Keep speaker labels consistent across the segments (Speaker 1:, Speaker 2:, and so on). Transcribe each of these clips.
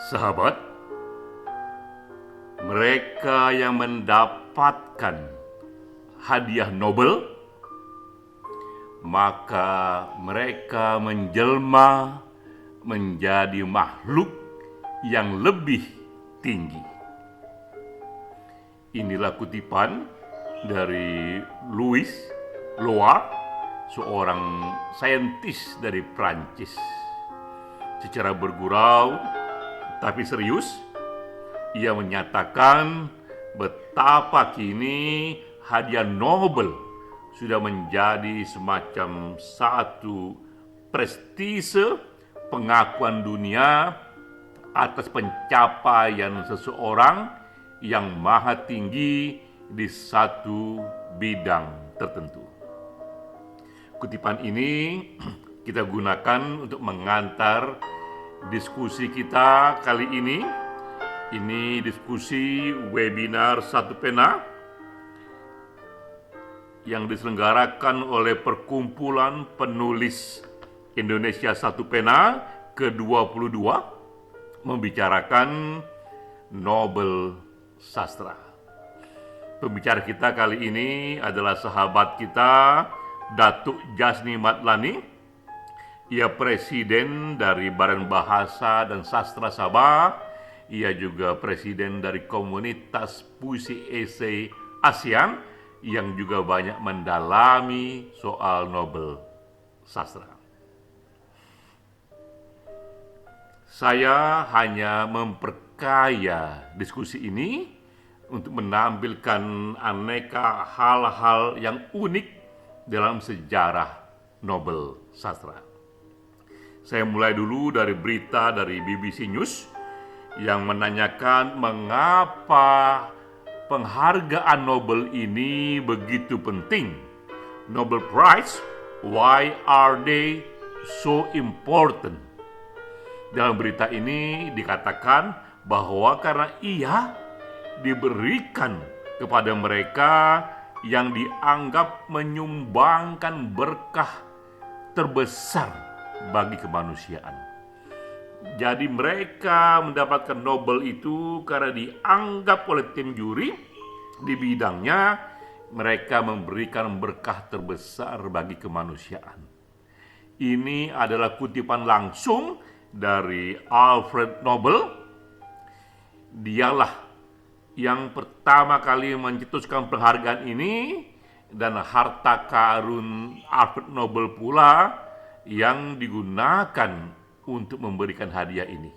Speaker 1: Sahabat, mereka yang mendapatkan hadiah Nobel, maka mereka menjelma menjadi makhluk yang lebih tinggi. Inilah kutipan dari Louis Loire, seorang saintis dari Prancis. Secara bergurau tapi serius, ia menyatakan betapa kini hadiah Nobel sudah menjadi semacam satu prestise pengakuan dunia atas pencapaian seseorang yang maha tinggi di satu bidang tertentu. Kutipan ini kita gunakan untuk mengantar diskusi kita kali ini. Ini diskusi webinar Satu Pena yang diselenggarakan oleh Perkumpulan Penulis Indonesia Satu Pena ke-22, membicarakan Nobel Sastra. Pembicara kita kali ini adalah sahabat kita, Datuk Jasni Madlani. Ia presiden dari Badan Bahasa dan Sastra Sabah. Ia juga presiden dari komunitas puisi esai ASEAN yang juga banyak mendalami soal Nobel Sastra. Saya hanya memperkaya diskusi ini untuk menampilkan aneka hal-hal yang unik dalam sejarah Nobel Sastra. Saya mulai dulu dari berita dari BBC News yang menanyakan mengapa penghargaan Nobel ini begitu penting. Nobel Prize, why are they so important? Dalam berita ini dikatakan bahwa karena ia diberikan kepada mereka yang dianggap menyumbangkan berkah terbesar bagi kemanusiaan. Jadi mereka mendapatkan Nobel itu karena dianggap oleh tim juri di bidangnya mereka memberikan berkah terbesar bagi kemanusiaan. Ini adalah kutipan langsung dari Alfred Nobel. Dialah yang pertama kali mencetuskan penghargaan ini, dan harta karun Alfred Nobel pula yang digunakan untuk memberikan hadiah ini.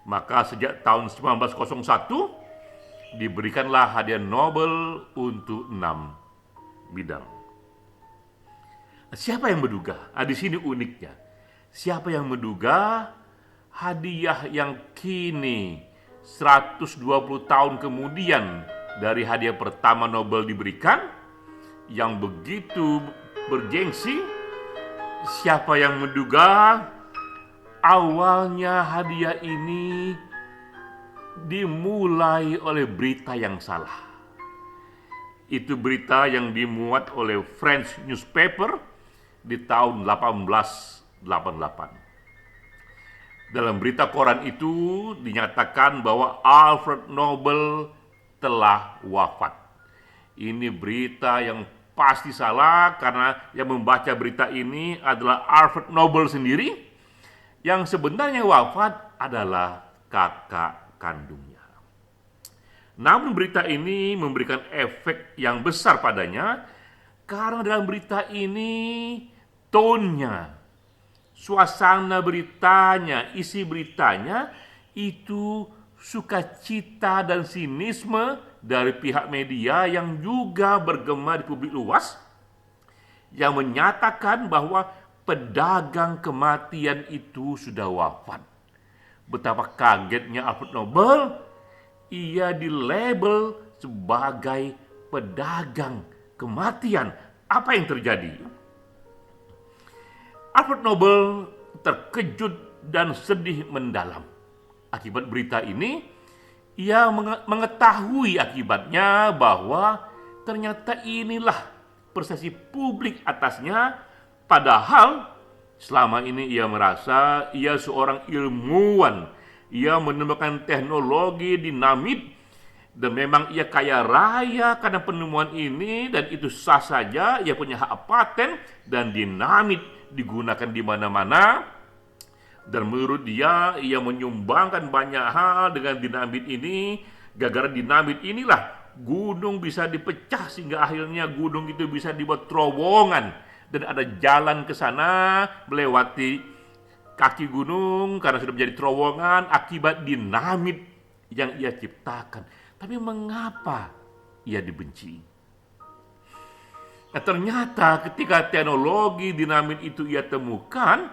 Speaker 1: Maka sejak tahun 1901 diberikanlah hadiah Nobel untuk 6 bidang. Siapa yang menduga? Di sini uniknya. Siapa yang menduga hadiah yang kini 120 tahun kemudian dari hadiah pertama Nobel diberikan, yang begitu bergengsi, siapa yang menduga awalnya hadiah ini dimulai oleh berita yang salah. Itu berita yang dimuat oleh French newspaper di tahun 1888. Dalam berita koran itu dinyatakan bahwa Alfred Nobel telah wafat. Ini berita yang pasti salah karena yang membaca berita ini adalah Alfred Nobel sendiri, yang sebenarnya wafat adalah kakak kandungnya. Namun berita ini memberikan efek yang besar padanya karena dalam berita ini tone-nya, suasana beritanya, isi beritanya itu sukacita dan sinisme dari pihak media yang juga bergema di publik luas, yang menyatakan bahwa pedagang kematian itu sudah wafat. Betapa kagetnya Alfred Nobel, ia dilabel sebagai pedagang kematian. Apa yang terjadi? Alfred Nobel terkejut dan sedih mendalam. Akibat berita ini, ia mengetahui akibatnya bahwa ternyata inilah persepsi publik atasnya, padahal selama ini ia merasa ia seorang ilmuwan ia menemukan teknologi dinamit, dan memang ia kaya raya karena penemuan ini, dan itu sah saja, ia punya hak paten, dan dinamit digunakan di mana-mana. Dan menurut dia, ia menyumbangkan banyak hal dengan dinamit ini. Gara-gara dinamit inilah gunung bisa dipecah, sehingga akhirnya gunung itu bisa dibuat terowongan, dan ada jalan ke sana melewati kaki gunung karena sudah menjadi terowongan akibat dinamit yang ia ciptakan. Tapi mengapa ia dibenci? Nah, ternyata ketika teknologi dinamit itu ia temukan,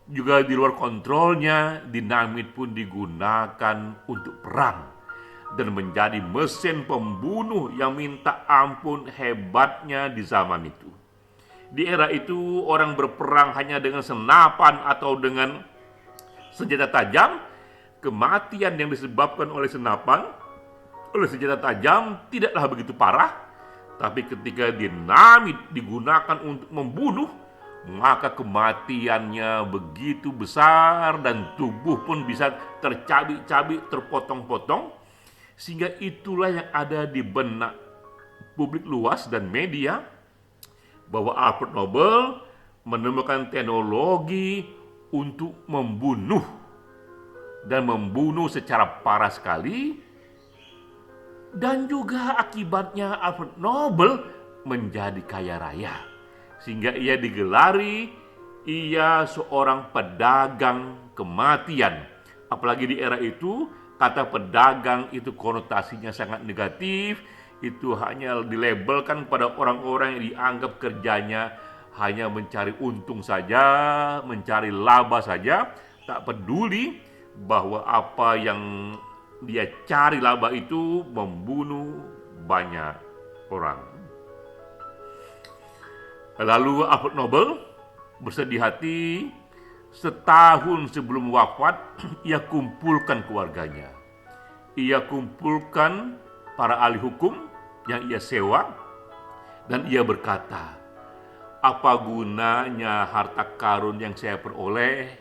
Speaker 1: juga di luar kontrolnya, dinamit pun digunakan untuk perang dan menjadi mesin pembunuh yang minta ampun hebatnya di zaman itu. Di era itu orang berperang hanya dengan senapan atau dengan senjata tajam. Kematian yang disebabkan oleh senapan, oleh senjata tajam tidaklah begitu parah. Tapi ketika dinamit digunakan untuk membunuh, maka kematiannya begitu besar dan tubuh pun bisa tercabik-cabik, terpotong-potong. Sehingga itulah yang ada di benak publik luas dan media, bahwa Alfred Nobel menemukan teknologi untuk membunuh, dan membunuh secara parah sekali. Dan juga akibatnya Alfred Nobel menjadi kaya raya, sehingga ia digelari ia seorang pedagang kematian. Apalagi di era itu, kata pedagang itu konotasinya sangat negatif. Itu hanya dilabelkan pada orang-orang yang dianggap kerjanya hanya mencari untung saja, mencari laba saja, tak peduli bahwa apa yang dia cari laba itu membunuh banyak orang. Lalu Alfred Nobel bersedih hati, setahun sebelum wafat ia kumpulkan keluarganya. Ia kumpulkan para ahli hukum yang ia sewa, dan ia berkata, apa gunanya harta karun yang saya peroleh?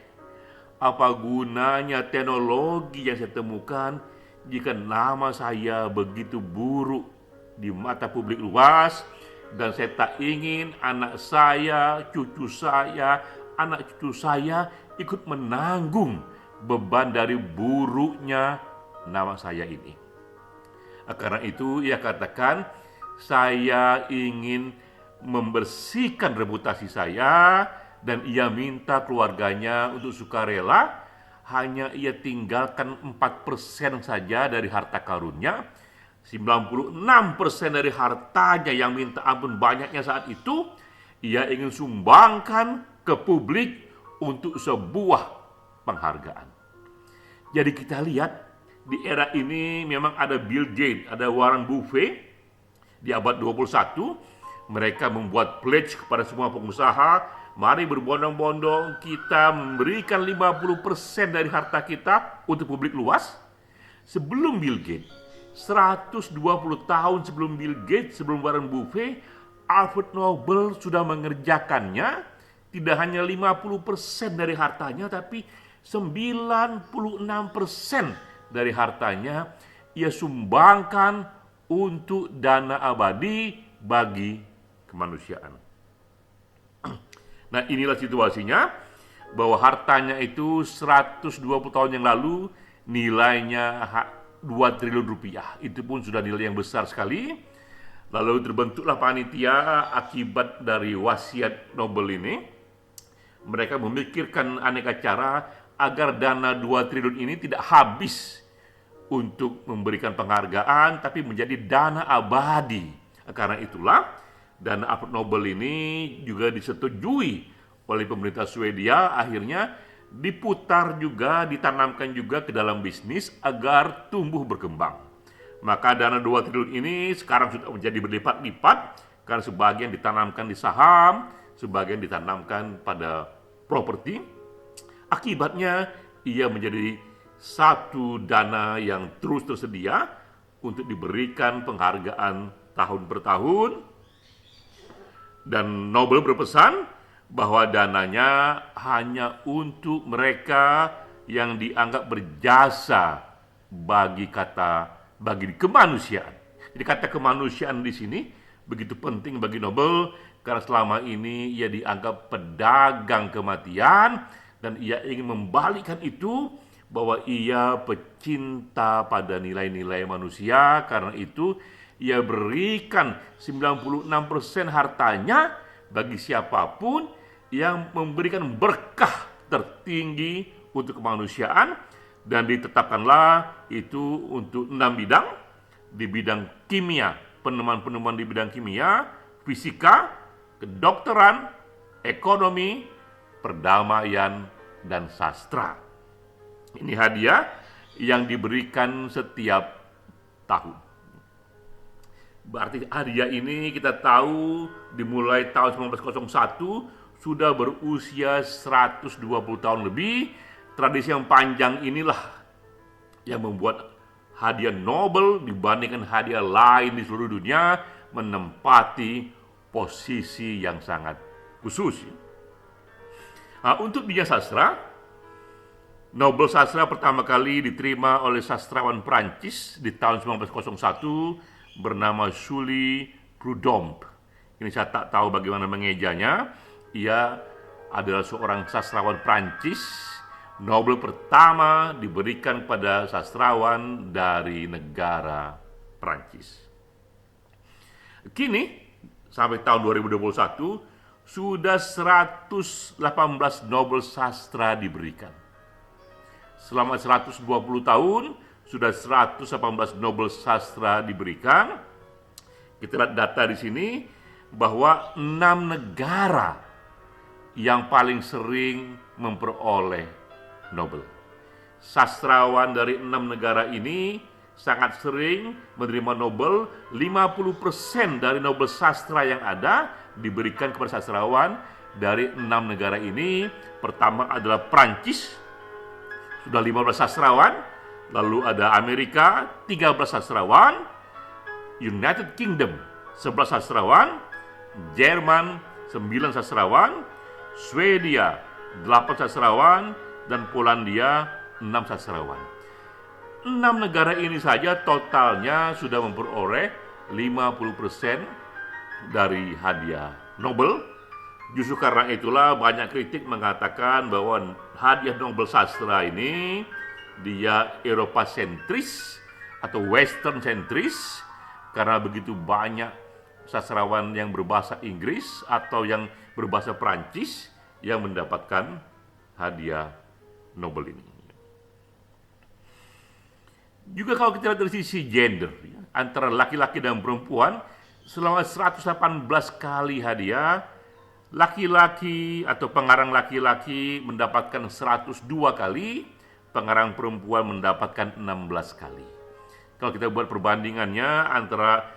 Speaker 1: Apa gunanya teknologi yang saya temukan jika nama saya begitu buruk di mata publik luas, dan saya tak ingin anak saya, cucu saya, anak cucu saya ikut menanggung beban dari buruknya nama saya ini. Karena itu ia katakan, saya ingin membersihkan reputasi saya, dan ia minta keluarganya untuk sukarela. Hanya ia tinggalkan 4% saja dari harta karunnya. 96% dari hartanya yang minta ampun banyaknya saat itu, ia ingin sumbangkan ke publik untuk sebuah penghargaan. Jadi kita lihat, di era ini memang ada Bill Gates, ada Warren Buffett. Di abad 21, mereka membuat pledge kepada semua pengusaha, mari berbondong-bondong kita memberikan 50% dari harta kita untuk publik luas. Sebelum Bill Gates, 120 tahun sebelum Bill Gates, sebelum Warren Buffett, Alfred Nobel sudah mengerjakannya. Tidak hanya 50% dari hartanya, tapi 96% dari hartanya ia sumbangkan untuk dana abadi bagi kemanusiaan. Nah, inilah situasinya, bahwa hartanya itu 120 tahun yang lalu nilainya 2 triliun rupiah. Itu pun sudah nilai yang besar sekali. Lalu terbentuklah panitia akibat dari wasiat Nobel ini. Mereka memikirkan aneka cara agar dana 2 triliun ini tidak habis untuk memberikan penghargaan, tapi menjadi dana abadi. Karena itulah dana Alfred Nobel ini juga disetujui oleh pemerintah Swedia, akhirnya diputar juga, ditanamkan juga ke dalam bisnis agar tumbuh berkembang. Maka dana 2 triliun ini sekarang sudah menjadi berlipat-lipat, karena sebagian ditanamkan di saham, sebagian ditanamkan pada properti. Akibatnya ia menjadi satu dana yang terus tersedia untuk diberikan penghargaan tahun per tahun. Dan Nobel berpesan bahwa dananya hanya untuk mereka yang dianggap berjasa bagi kemanusiaan. Jadi kata kemanusiaan di sini begitu penting bagi Nobel karena selama ini ia dianggap pedagang kematian dan ia ingin membalikkan itu bahwa ia pecinta pada nilai-nilai manusia. Karena itu ia berikan 96% hartanya bagi siapapun yang memberikan berkah tertinggi untuk kemanusiaan, dan ditetapkanlah itu untuk 6 bidang. Di bidang kimia, penemuan-penemuan di bidang kimia, fisika, kedokteran, ekonomi, perdamaian, dan sastra. Ini hadiah yang diberikan setiap tahun. Berarti hadiah ini kita tahu dimulai tahun 1901 sudah berusia 120 tahun lebih. Tradisi yang panjang inilah yang membuat hadiah Nobel dibandingkan hadiah lain di seluruh dunia menempati posisi yang sangat khusus. Nah, untuk bidang sastra, Nobel sastra pertama kali diterima oleh sastrawan Prancis di tahun 1901 bernama Jules Prudhomme. Ini saya tak tahu bagaimana mengejanya. Ia adalah seorang sastrawan Prancis. Nobel pertama diberikan pada sastrawan dari negara Prancis. Kini sampai tahun 2021 sudah 118 Nobel sastra diberikan. Selama 120 tahun sudah 118 Nobel sastra diberikan. Kita lihat data di sini bahwa 6 negara yang paling sering memperoleh Nobel. Sastrawan dari 6 negara ini sangat sering menerima Nobel. 50% dari Nobel sastra yang ada diberikan kepada sastrawan dari 6 negara ini. Pertama adalah Prancis, sudah 15 sastrawan. Lalu ada Amerika, 13 sastrawan. United Kingdom, 11 sastrawan. Jerman, 9 sastrawan. Swedia, 8 sastrawan. Dan Polandia, 6 sastrawan. 6 negara ini saja totalnya sudah memperoleh 50% dari hadiah Nobel. Justru karena itulah banyak kritik mengatakan bahwa hadiah Nobel sastra ini dia Eropa sentris atau Western sentris, karena begitu banyak sastrawan yang berbahasa Inggris atau yang berbahasa Prancis yang mendapatkan hadiah Nobel ini. Juga kalau kita lihat dari sisi gender, antara laki-laki dan perempuan, selama 118 kali hadiah, laki-laki atau pengarang laki-laki mendapatkan 102 kali, pengarang perempuan mendapatkan 16 kali. Kalau kita buat perbandingannya antara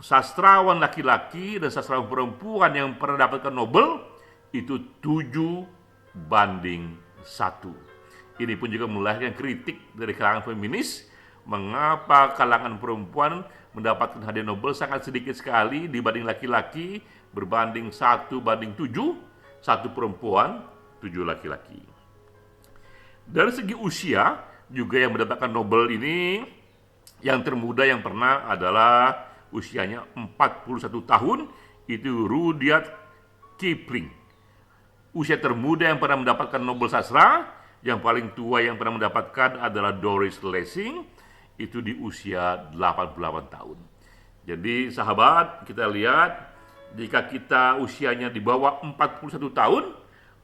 Speaker 1: sastrawan laki-laki dan sastrawan perempuan yang pernah mendapatkan Nobel, itu 7:1. Ini pun juga melahirkan kritik dari kalangan feminis. Mengapa kalangan perempuan mendapatkan hadiah Nobel sangat sedikit sekali dibanding laki-laki, berbanding 1:7, 1 perempuan, 7 laki-laki. Dari segi usia juga yang mendapatkan Nobel ini, yang termuda yang pernah adalah usianya 41 tahun, itu Rudyard Kipling. Usia termuda yang pernah mendapatkan Nobel sastra, yang paling tua yang pernah mendapatkan adalah Doris Lessing, itu di usia 88 tahun. Jadi sahabat, kita lihat jika kita usianya di bawah 41 tahun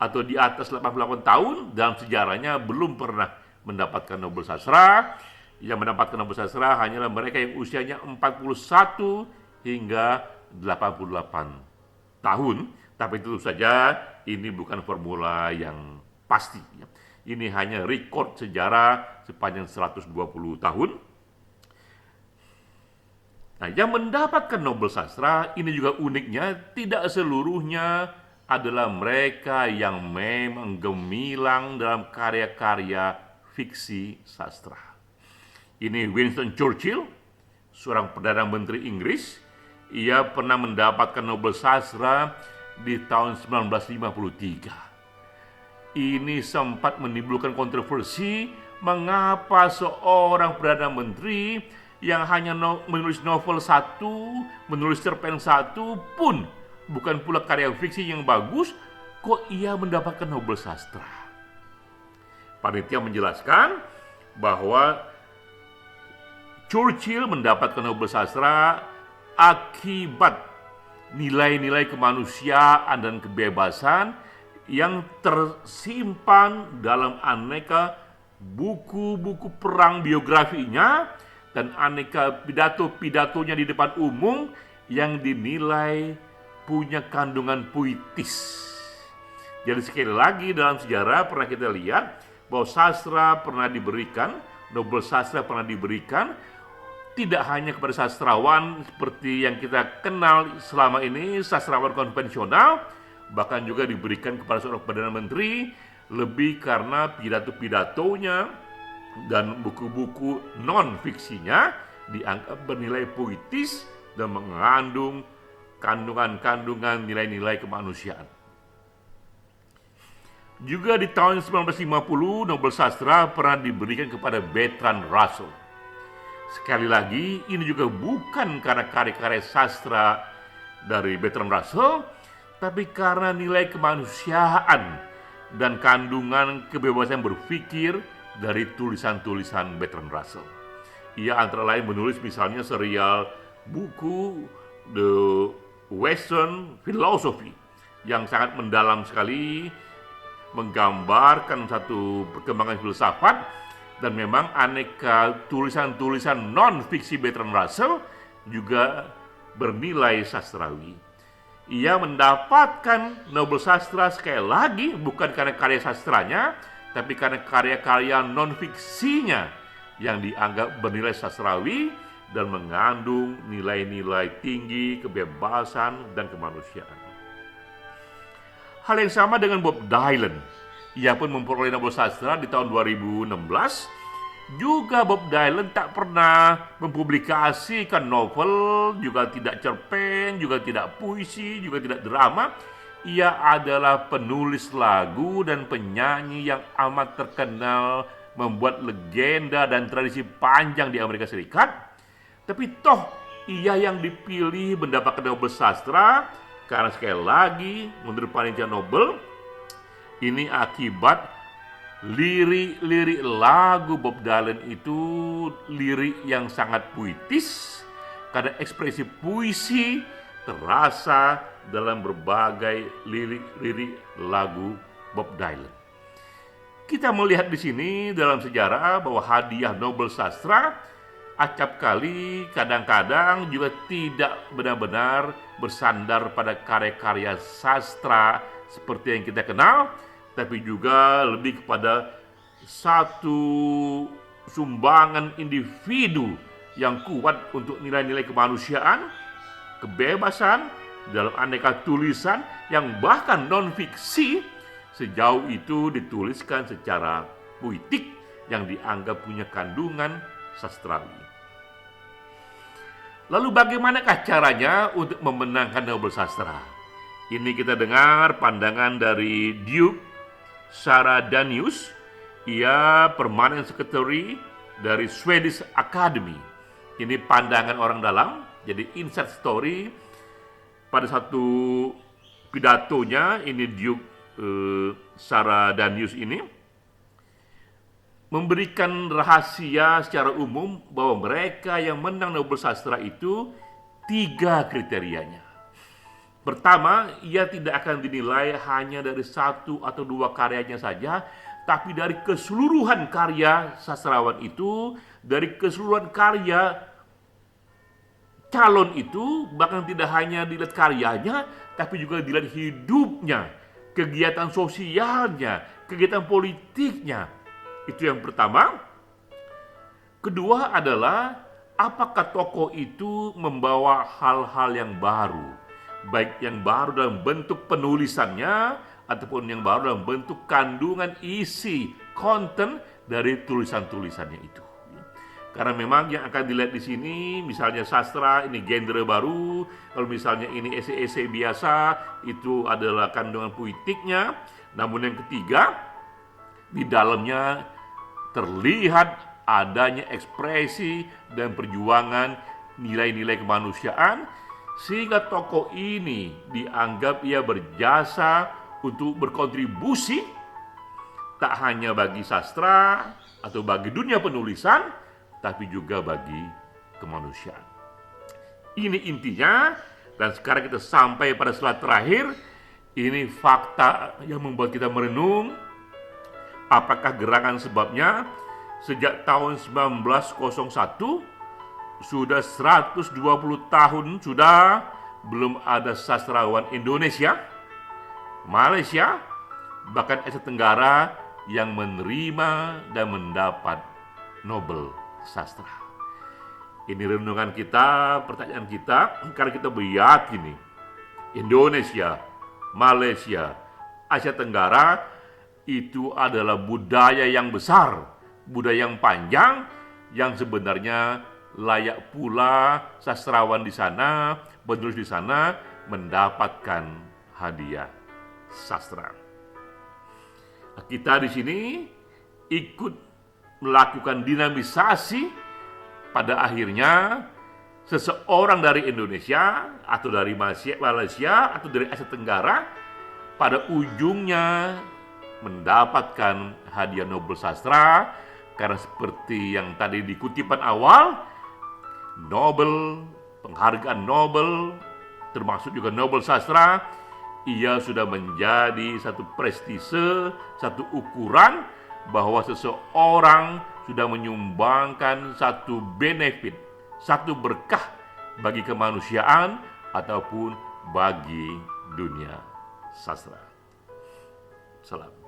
Speaker 1: atau di atas 88 tahun, dalam sejarahnya belum pernah mendapatkan Nobel sastra. Yang mendapatkan Nobel sastra hanyalah mereka yang usianya 41 hingga 88 tahun. Tapi tentu saja ini bukan formula yang pasti. Ini hanya rekod sejarah sepanjang 120 tahun. Nah, yang mendapatkan Nobel sastra ini juga uniknya, tidak seluruhnya adalah mereka yang memang gemilang dalam karya-karya fiksi sastra. Ini Winston Churchill, seorang Perdana Menteri Inggris. Ia pernah mendapatkan Nobel sastra di tahun 1953. Ini sempat menimbulkan kontroversi mengapa seorang Perdana Menteri yang hanya menulis novel satu, menulis cerpen satu pun, bukan pula karya fiksi yang bagus, kok ia mendapatkan Nobel Sastra. Panitia menjelaskan bahwa Churchill mendapatkan Nobel Sastra akibat nilai-nilai kemanusiaan dan kebebasan yang tersimpan dalam aneka buku-buku perang biografinya dan aneka pidato-pidatonya di depan umum yang dinilai punya kandungan puitis. Jadi sekali lagi dalam sejarah pernah kita lihat bahwa sastra pernah diberikan, Nobel Sastra pernah diberikan tidak hanya kepada sastrawan seperti yang kita kenal selama ini, sastrawan konvensional, bahkan juga diberikan kepada seorang Perdana Menteri lebih karena pidato-pidatonya dan buku-buku non-fiksinya dianggap bernilai puitis dan mengandung kandungan-kandungan nilai-nilai kemanusiaan. Juga di tahun 1950 Nobel Sastra pernah diberikan kepada Bertrand Russell. Sekali lagi, ini juga bukan karena karya-karya sastra dari Bertrand Russell, tapi karena nilai kemanusiaan dan kandungan kebebasan berpikir dari tulisan-tulisan Bertrand Russell. Ia antara lain menulis misalnya serial buku The Western Philosophy yang sangat mendalam sekali, menggambarkan satu perkembangan filsafat, dan memang aneka tulisan-tulisan non-fiksi Bertrand Russell juga bernilai sastrawi. Ia mendapatkan Nobel Sastra sekali lagi bukan karena karya sastranya, tapi karena karya-karya non-fiksinya yang dianggap bernilai sastrawi dan mengandung nilai-nilai tinggi, kebebasan, dan kemanusiaan. Hal yang sama dengan Bob Dylan. Ia pun memperoleh Nobel Sastra di tahun 2016. Juga Bob Dylan tak pernah mempublikasikan novel, juga tidak cerpen, juga tidak puisi, juga tidak drama. Ia adalah penulis lagu dan penyanyi yang amat terkenal, membuat legenda dan tradisi panjang di Amerika Serikat. Tapi toh ia yang dipilih mendapatkan Nobel Sastra karena sekali lagi menurut panitia Nobel ini akibat lirik-lirik lagu Bob Dylan itu lirik yang sangat puitis, karena ekspresi puisi terasa dalam berbagai lirik-lirik lagu Bob Dylan. Kita melihat di sini dalam sejarah bahwa hadiah Nobel Sastra acap kali kadang-kadang juga tidak benar-benar bersandar pada karya-karya sastra seperti yang kita kenal, tapi juga lebih kepada satu sumbangan individu yang kuat untuk nilai-nilai kemanusiaan, kebebasan dalam aneka tulisan yang bahkan non-fiksi sejauh itu dituliskan secara puitik yang dianggap punya kandungan sastrawi. Lalu bagaimanakah caranya untuk memenangkan Nobel Sastra? Ini kita dengar pandangan dari Duke Sara Danius. Ia Permanent Secretary dari Swedish Academy. Ini pandangan orang dalam, jadi inside story. Pada satu pidatonya, ini Duke Sara Danius ini memberikan rahasia secara umum bahwa mereka yang menang Nobel Sastra itu 3 kriterianya. Pertama, ia tidak akan dinilai hanya dari 1 atau 2 karyanya saja, tapi dari keseluruhan karya sastrawan itu, dari keseluruhan karya calon itu, bahkan tidak hanya dilihat karyanya, tapi juga dilihat hidupnya, kegiatan sosialnya, kegiatan politiknya. Itu yang pertama. Kedua adalah apakah tokoh itu membawa hal-hal yang baru, baik yang baru dalam bentuk penulisannya ataupun yang baru dalam bentuk kandungan isi, konten dari tulisan-tulisannya itu. Karena memang yang akan dilihat di sini, misalnya sastra, ini genre baru. Kalau misalnya ini esai-esai biasa, itu adalah kandungan puitiknya. Namun yang ketiga, di dalamnya terlihat adanya ekspresi dan perjuangan nilai-nilai kemanusiaan, sehingga tokoh ini dianggap ia berjasa untuk berkontribusi tak hanya bagi sastra atau bagi dunia penulisan, tapi juga bagi kemanusiaan. Ini intinya, dan sekarang kita sampai pada slide terakhir. Ini fakta yang membuat kita merenung. Apakah gerangan sebabnya? Sejak tahun 1901, sudah 120 tahun sudah belum ada sastrawan Indonesia, Malaysia, bahkan Asia Tenggara yang menerima dan mendapat Nobel Sastra. Ini renungan kita, pertanyaan kita, karena kita meyakini Indonesia, Malaysia, Asia Tenggara itu adalah budaya yang besar, budaya yang panjang, yang sebenarnya layak pula sastrawan di sana, penulis di sana mendapatkan hadiah sastra. Kita di sini ikut melakukan dinamisasi, pada akhirnya seseorang dari Indonesia atau dari Malaysia atau dari Asia Tenggara pada ujungnya mendapatkan hadiah Nobel Sastra, karena seperti yang tadi di kutipan awal, Nobel, penghargaan Nobel, termasuk juga Nobel Sastra, ia sudah menjadi satu prestise, satu ukuran bahwa seseorang sudah menyumbangkan satu benefit, satu berkah bagi kemanusiaan ataupun bagi dunia sastra. Salam.